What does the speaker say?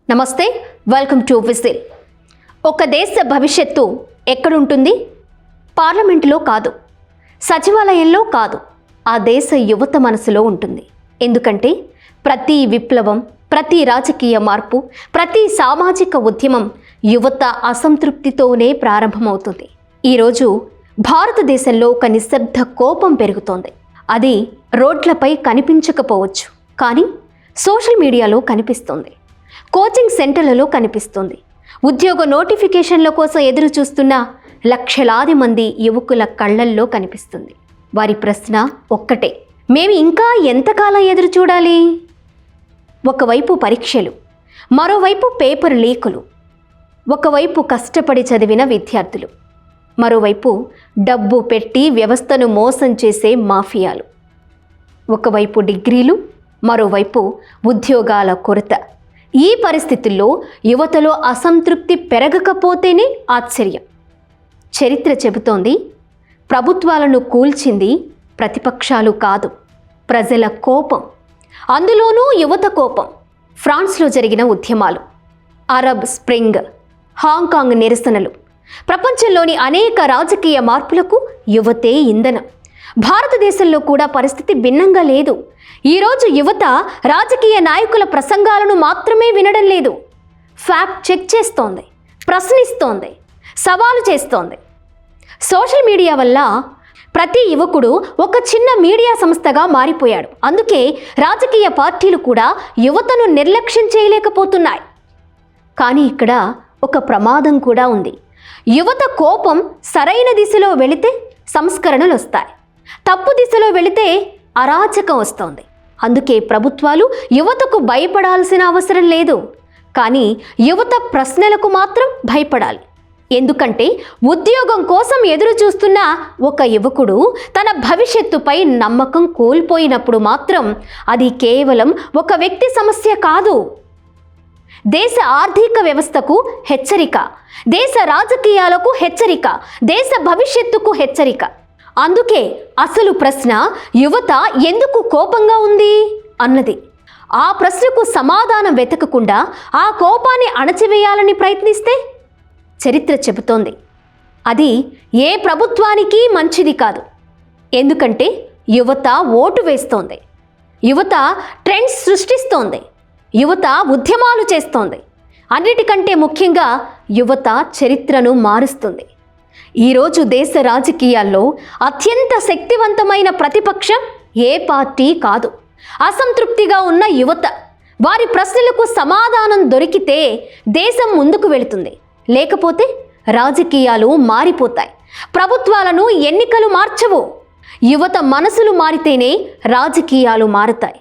నమస్తే, welcome to whistle. ఒక దేశ భవిష్యత్తు ఎక్కడుంటుంది? పార్లమెంటులో కాదు, సచివాలయంలో కాదు, ఆ దేశ యువత మనసులో ఉంటుంది. ఎందుకంటే ప్రతి విప్లవం, ప్రతి రాజకీయ మార్పు, ప్రతి సామాజిక ఉద్యమం యువత అసంతృప్తితోనే ప్రారంభమవుతుంది. ఈరోజు భారతదేశంలో ఒక నిశ్శబ్ద కోపం పెరుగుతోంది. అది రోడ్లపై కనిపించకపోవచ్చు, కానీ సోషల్ మీడియాలో కనిపిస్తుంది, కోచింగ్ సెంటర్లలో కనిపిస్తుంది. ఉద్యోగ నోటిఫికేషన్ల కోసం ఎదురు చూస్తున్న లక్షలాది మంది యువకుల కళ్ళల్లో కనిపిస్తుంది. వారి ప్రశ్న ఒక్కటే: మేము ఇంకా ఎంతకాలం ఎదురు చూడాలి? ఒకవైపు పరీక్షలు, మరోవైపు పేపర్ లీకులు, ఒకవైపు కష్టపడి చదివిన విద్యార్థులు, మరోవైపు డబ్బు పెట్టి వ్యవస్థను మోసం చేసే మాఫియాలు. ఒకవైపు డిగ్రీలు, మరోవైపు ఉద్యోగాల కొరత. ఈ పరిస్థితుల్లో యువతలో అసంతృప్తి పెరగకపోతేనే ఆశ్చర్యం. చరిత్ర చెబుతోంది, ప్రభుత్వాలను కూల్చింది ప్రతిపక్షాలు కాదు, ప్రజల కోపం. అందులోనూ యువత కోపం. ఫ్రాన్స్లో జరిగిన ఉద్యమాలు, అరబ్ స్ప్రింగ్, హాంకాంగ్ నిరసనలు, ప్రపంచంలోని అనేక రాజకీయ మార్పులకు యువతే ఇంధనం. భారతదేశంలో కూడా పరిస్థితి భిన్నంగా లేదు. ఈరోజు యువత రాజకీయ నాయకుల ప్రసంగాలను మాత్రమే వినడం లేదు, ఫ్యాక్ట్ చెక్ చేస్తోంది, ప్రశ్నిస్తోంది, సవాలు చేస్తోంది. సోషల్ మీడియా వల్ల ప్రతి యువకుడు ఒక చిన్న మీడియా సంస్థగా మారిపోయాడు. అందుకే రాజకీయ పార్టీలు కూడా యువతను నిర్లక్ష్యం చేయలేకపోతున్నాయి. కానీ ఇక్కడ ఒక ప్రమాదం కూడా ఉంది. యువత కోపం సరైన దిశలో వెళితే సంస్కరణలు వస్తాయి, తప్పు దిశలో వెళితే అరాచకం వస్తోంది. అందుకే ప్రభుత్వాలు యువతకు భయపడాల్సిన అవసరం లేదు, కానీ యువత ప్రశ్నలకు మాత్రం భయపడాలి. ఎందుకంటే ఉద్యోగం కోసం ఎదురు చూస్తున్న ఒక యువకుడు తన భవిష్యత్తుపై నమ్మకం కోల్పోయినప్పుడు మాత్రం అది కేవలం ఒక వ్యక్తి సమస్య కాదు, దేశ ఆర్థిక వ్యవస్థకు హెచ్చరిక, దేశ రాజకీయాలకు హెచ్చరిక, దేశ భవిష్యత్తుకు హెచ్చరిక. అందుకే అసలు ప్రశ్న యువత ఎందుకు కోపంగా ఉంది అన్నది. ఆ ప్రశ్నకు సమాధానం వెతకకుండా ఆ కోపాన్ని అణచివేయాలని ప్రయత్నిస్తే చరిత్ర చెబుతోంది అది ఏ ప్రభుత్వానికి మంచిది కాదు. ఎందుకంటే యువత ఓటు వేస్తోంది, యువత ట్రెండ్స్ సృష్టిస్తోంది, యువత ఉద్యమాలు చేస్తోంది, అన్నిటికంటే ముఖ్యంగా యువత చరిత్రను మారుస్తుంది. ఈరోజు దేశ రాజకీయాల్లో అత్యంత శక్తివంతమైన ప్రతిపక్షం ఏ పార్టీ కాదు, అసంతృప్తిగా ఉన్న యువత. వారి ప్రశ్నలకు సమాధానం దొరికితే దేశం ముందుకు వెళుతుంది, లేకపోతే రాజకీయాలు మారిపోతాయి. ప్రభుత్వాలను ఎన్నికలు మార్చవు, యువత మనసులు మారితేనే రాజకీయాలు మారుతాయి.